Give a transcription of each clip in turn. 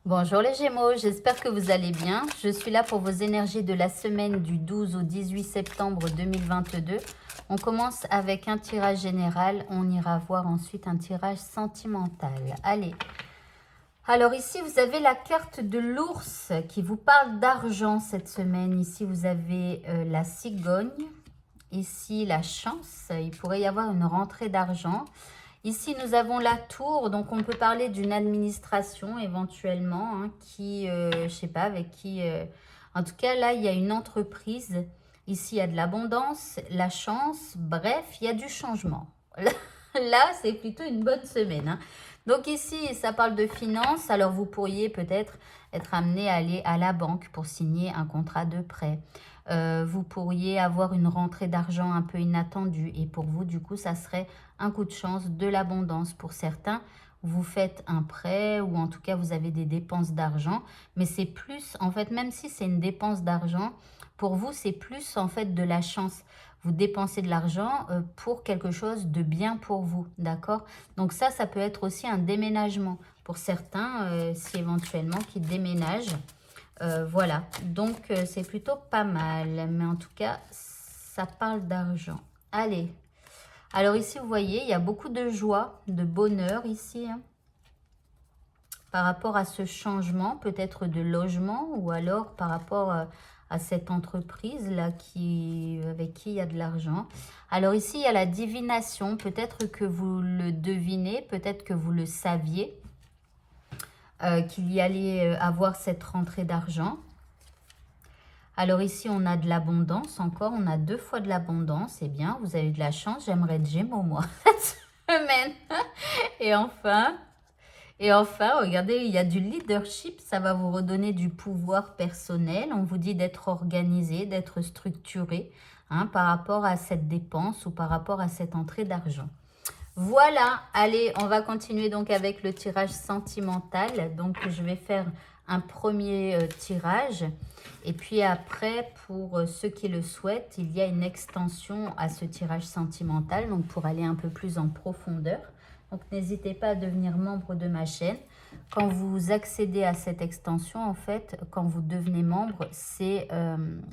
Bonjour les Gémeaux, j'espère que vous allez bien. Je suis là pour vos énergies de la semaine du 12 au 18 septembre 2022. On commence avec un tirage général, on ira voir ensuite un tirage sentimental. Allez, alors ici vous avez la carte de l'ours qui vous parle d'argent cette semaine. Ici vous avez la cigogne, ici la chance, il pourrait y avoir une rentrée d'argent. Ici, nous avons la tour, donc on peut parler d'une administration éventuellement, hein, qui, je sais pas, avec qui... en tout cas, là, il y a une entreprise. Ici, il y a de l'abondance, la chance, bref, il y a du changement. Là, c'est plutôt une bonne semaine, hein. Donc ici, ça parle de finances, alors vous pourriez peut-être être amené à aller à la banque pour signer un contrat de prêt. Vous pourriez avoir une rentrée d'argent un peu inattendue et pour vous, du coup, ça serait un coup de chance, de l'abondance pour certains. Vous faites un prêt ou en tout cas, vous avez des dépenses d'argent, mais c'est plus, en fait, même si c'est une dépense d'argent, pour vous, c'est plus en fait de la chance. Vous dépensez de l'argent pour quelque chose de bien pour vous, d'accord? Donc ça peut être aussi un déménagement pour certains, si éventuellement qui déménagent. Voilà, donc c'est plutôt pas mal, mais en tout cas, ça parle d'argent. Allez, alors ici, vous voyez, il y a beaucoup de joie, de bonheur ici, hein, par rapport à ce changement, peut-être de logement, ou alors par rapport à cette entreprise-là avec qui il y a de l'argent. Alors ici, il y a la divination, peut-être que vous le devinez, peut-être que vous le saviez, qu'il y allait avoir cette rentrée d'argent. Alors ici, on a de l'abondance encore. On a 2 fois de l'abondance. Eh bien, vous avez de la chance. J'aimerais être Gémeaux, moi, cette semaine. Et enfin, regardez, il y a du leadership. Ça va vous redonner du pouvoir personnel. On vous dit d'être organisé, d'être structuré, hein, par rapport à cette dépense ou par rapport à cette entrée d'argent. Voilà, allez, on va continuer donc avec le tirage sentimental. Donc, je vais faire un premier tirage. Et puis après, pour ceux qui le souhaitent, il y a une extension à ce tirage sentimental, donc pour aller un peu plus en profondeur. Donc, n'hésitez pas à devenir membre de ma chaîne. Quand vous accédez à cette extension, en fait, quand vous devenez membre, c'est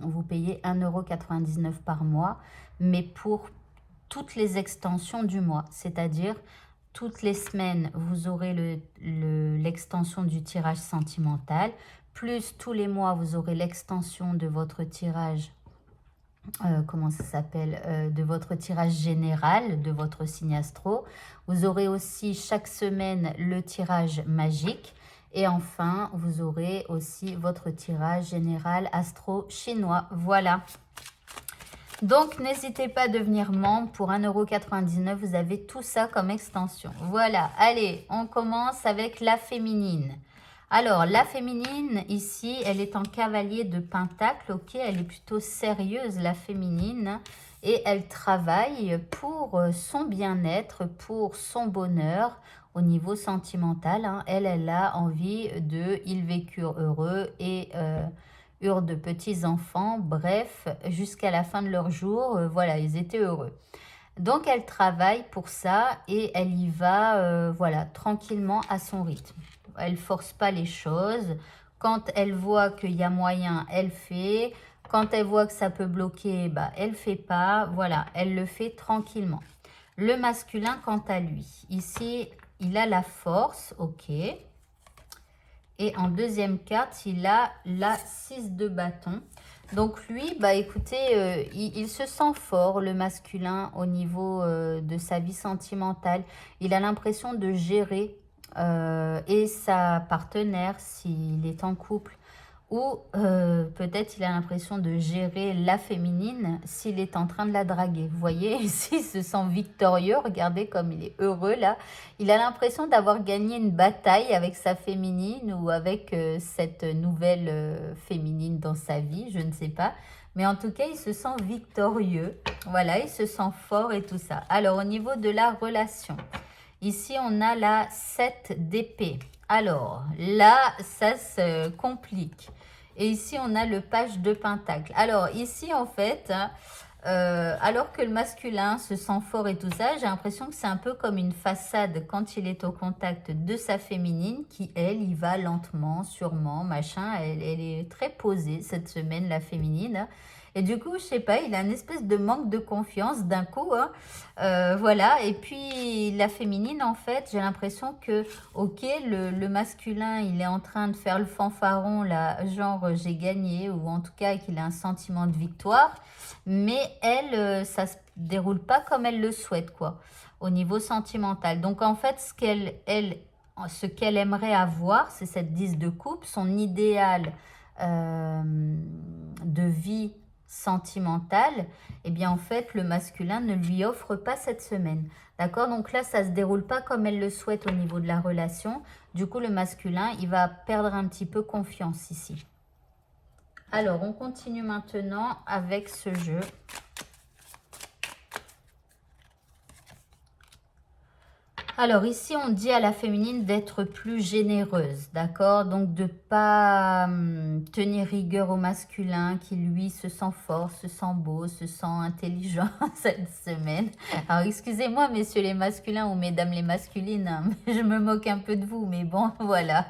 vous payez 1,99 € par mois, mais pour toutes les extensions du mois, c'est-à-dire toutes les semaines, vous aurez l'extension du tirage sentimental, plus tous les mois, vous aurez l'extension de votre tirage, comment ça s'appelle, de votre tirage général, de votre signe astro. Vous aurez aussi chaque semaine le tirage magique. Et enfin, vous aurez aussi votre tirage général astro chinois. Voilà. Donc, n'hésitez pas à devenir membre pour 1,99 €. Vous avez tout ça comme extension. Voilà, allez, on commence avec la féminine. Alors, la féminine, ici, elle est en cavalier de pentacle, ok? Elle est plutôt sérieuse, la féminine. Et elle travaille pour son bien-être, pour son bonheur au niveau sentimental, hein. Elle a envie de « ils vécurent heureux » et eurent de petits-enfants. Bref, jusqu'à la fin de leur jour, voilà, ils étaient heureux. Donc, elle travaille pour ça et elle y va, voilà, tranquillement à son rythme. Elle force pas les choses. Quand elle voit qu'il y a moyen, elle fait. Quand elle voit que ça peut bloquer, bah, elle fait pas. Voilà, elle le fait tranquillement. Le masculin, quant à lui, ici, il a la force, ok. Et en deuxième carte, il a la 6 de bâton. Donc lui, bah écoutez, il se sent fort, le masculin, au niveau de sa vie sentimentale. Il a l'impression de gérer et sa partenaire s'il est en couple. Ou peut-être il a l'impression de gérer la féminine s'il est en train de la draguer. Vous voyez, ici, il se sent victorieux. Regardez comme il est heureux là. Il a l'impression d'avoir gagné une bataille avec sa féminine ou avec cette nouvelle féminine dans sa vie, je ne sais pas. Mais en tout cas, il se sent victorieux. Voilà, il se sent fort et tout ça. Alors, au niveau de la relation, ici, on a la 7 d'épée. Alors, là, ça se complique. Et ici, on a le page de pentacle. Alors, ici, en fait, Alors que le masculin se sent fort et tout ça, j'ai l'impression que c'est un peu comme une façade quand il est au contact de sa féminine qui, elle, y va lentement, sûrement, machin. Elle est très posée cette semaine, la féminine, hein. Et du coup, je sais pas, il a une espèce de manque de confiance d'un coup, hein. Voilà. Et puis, la féminine, en fait, j'ai l'impression que, ok, le masculin, il est en train de faire le fanfaron, là, genre, j'ai gagné, ou en tout cas, qu'il a un sentiment de victoire. Mais elle, ça se déroule pas comme elle le souhaite, quoi, au niveau sentimental. Donc, en fait, ce qu'elle aimerait avoir, c'est cette 10 de coupe, son idéal de vie sentimentale, eh bien en fait le masculin ne lui offre pas cette semaine. D'accord? Donc là, ça se déroule pas comme elle le souhaite au niveau de la relation. Du coup, le masculin, il va perdre un petit peu confiance ici. Alors, on continue maintenant avec ce jeu. Alors ici, on dit à la féminine d'être plus généreuse, d'accord? Donc de ne pas tenir rigueur au masculin qui, lui, se sent fort, se sent beau, se sent intelligent cette semaine. Alors excusez-moi, messieurs les masculins ou mesdames les masculines, hein, je me moque un peu de vous, mais bon, voilà.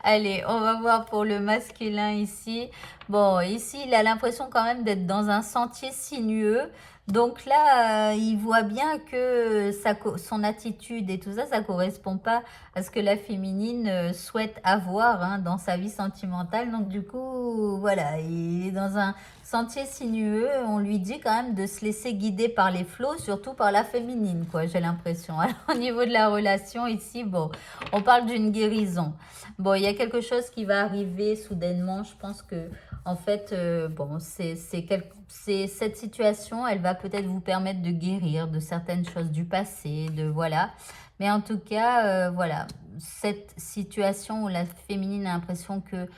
Allez, on va voir pour le masculin ici. Bon, ici, il a l'impression quand même d'être dans un sentier sinueux. Donc là, il voit bien que son attitude et tout ça, ça ne correspond pas à ce que la féminine souhaite avoir, hein, dans sa vie sentimentale. Donc du coup, voilà, il est dans un sentier sinueux. On lui dit quand même de se laisser guider par les flots, surtout par la féminine, quoi, j'ai l'impression. Alors au niveau de la relation ici, bon, on parle d'une guérison. Bon, il y a quelque chose qui va arriver soudainement. Je pense que en fait, bon, cette situation, elle va peut-être vous permettre de guérir de certaines choses du passé, voilà. Mais en tout cas, voilà, cette situation où la féminine a l'impression que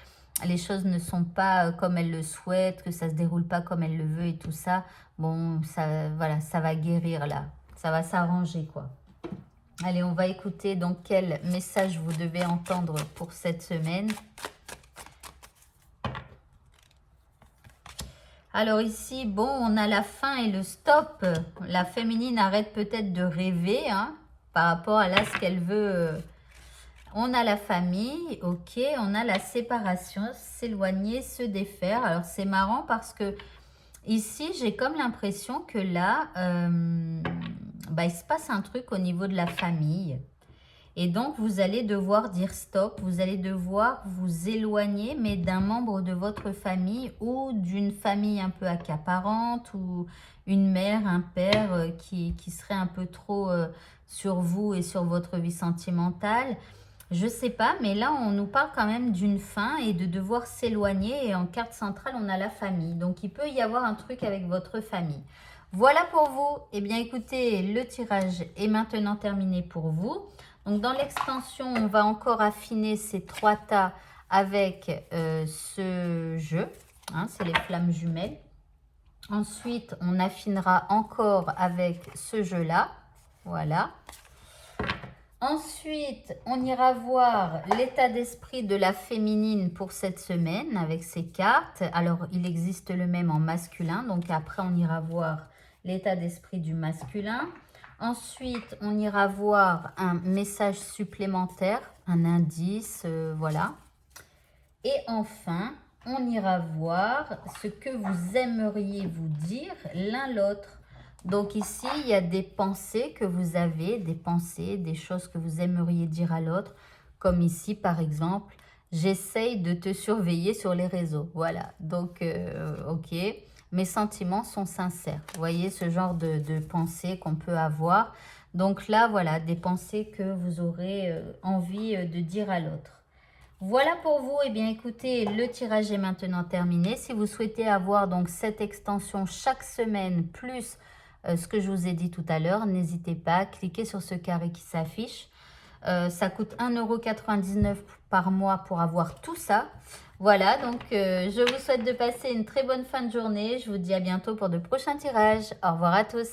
les choses ne sont pas comme elle le souhaite, que ça se déroule pas comme elle le veut et tout ça, bon, ça, voilà, ça va guérir là, ça va s'arranger, quoi. Allez, on va écouter donc quel message vous devez entendre pour cette semaine. Alors ici, bon, on a la fin et le stop. La féminine arrête peut-être de rêver, hein, par rapport à là ce qu'elle veut. On a la famille, ok. On a la séparation, s'éloigner, se défaire. Alors c'est marrant parce que ici, j'ai comme l'impression que là, il se passe un truc au niveau de la famille. Et donc, vous allez devoir dire stop, vous allez devoir vous éloigner, mais d'un membre de votre famille ou d'une famille un peu accaparante ou une mère, un père qui serait un peu trop sur vous et sur votre vie sentimentale. Je sais pas, mais là, on nous parle quand même d'une fin et de devoir s'éloigner. Et en carte centrale, on a la famille. Donc, il peut y avoir un truc avec votre famille. Voilà pour vous. Eh bien, écoutez, le tirage est maintenant terminé pour vous. Donc, dans l'extension, on va encore affiner ces 3 tas avec ce jeu. Hein, c'est les flammes jumelles. Ensuite, on affinera encore avec ce jeu-là. Voilà. Ensuite, on ira voir l'état d'esprit de la féminine pour cette semaine avec ces cartes. Alors, il existe le même en masculin. Donc, après, on ira voir l'état d'esprit du masculin. Ensuite, on ira voir un message supplémentaire, un indice, voilà. Et enfin, on ira voir ce que vous aimeriez vous dire l'un l'autre. Donc ici, il y a des pensées que vous avez, des pensées, des choses que vous aimeriez dire à l'autre. Comme ici, par exemple, j'essaye de te surveiller sur les réseaux. Voilà, donc, ok. Mes sentiments sont sincères. Vous voyez ce genre de pensée qu'on peut avoir. Donc là, voilà, des pensées que vous aurez envie de dire à l'autre. Voilà pour vous. Eh bien, écoutez, le tirage est maintenant terminé. Si vous souhaitez avoir donc cette extension chaque semaine, plus ce que je vous ai dit tout à l'heure, n'hésitez pas, cliquez sur ce carré qui s'affiche. Ça coûte 1,99 € par mois pour avoir tout ça. Voilà, donc je vous souhaite de passer une très bonne fin de journée. Je vous dis à bientôt pour de prochains tirages. Au revoir à tous.